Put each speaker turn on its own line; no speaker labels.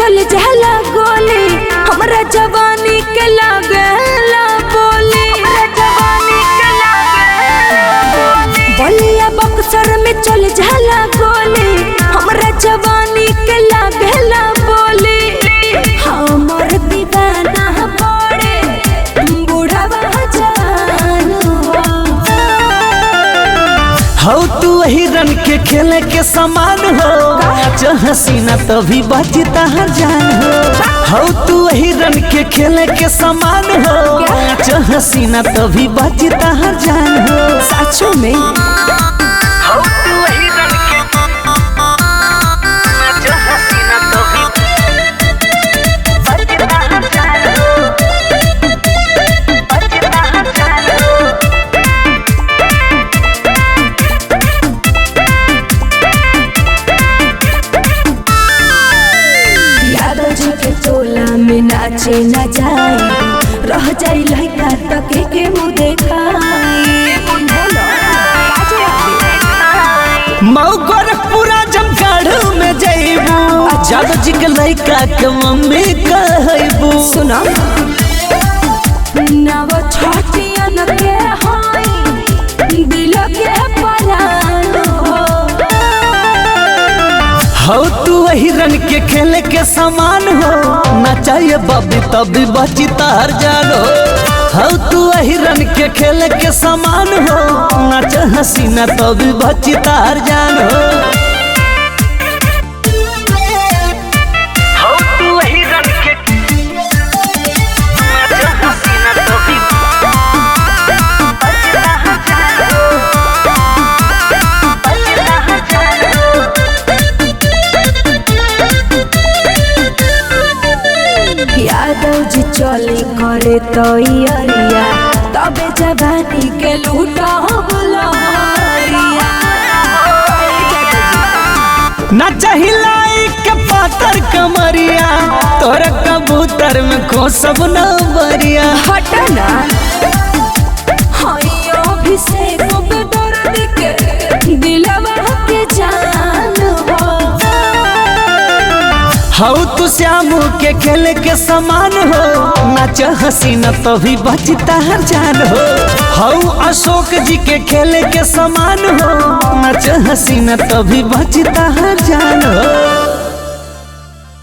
चल जाला गोली, हमरा जवानी के लागेला बोली। बलिया बक्सर में चल जाला गोली, हमरा जवानी के लागेला बोली। हमर दीवाना पड़े बुढ़वा जान
हो तू वही रन के खेले के समान हो, हसीना तभी बचता हर जान हो तू वही रन के खेले के समान हो, हसीना तभी बचता हर जान हो।
सचो में में नाचे न जाए, रह जाई लइका तके के मुँह देखाई।
मऊ गोरखपुरा जमकाढ़ में जइबू, जब जिक लइका के मम्मी कहबू।
सुना नव छठियन के हाई दिल के परान
हो तू वही रन के खेले के समान हो, नचाइए बबी तभी बची तार जान हो तू वही रन के खेले के समान हो, नच हसीना तभी बची तार जान हो।
यादव जी चली करे तो अरिया, तबे जवानी के लूटा
नच हिलाई के पातर कमरिया, तोर कबूतर में खो सब न बरिया।
हटना अभिषेक पे दर्द के दिलवा के जान
हो तू श्यामू के खेले के समान हो, नच हसीना तभी बचता हर जान हो अशोक जी के खेले के समान हो, नच हसीना तभी बचता हर जान हो।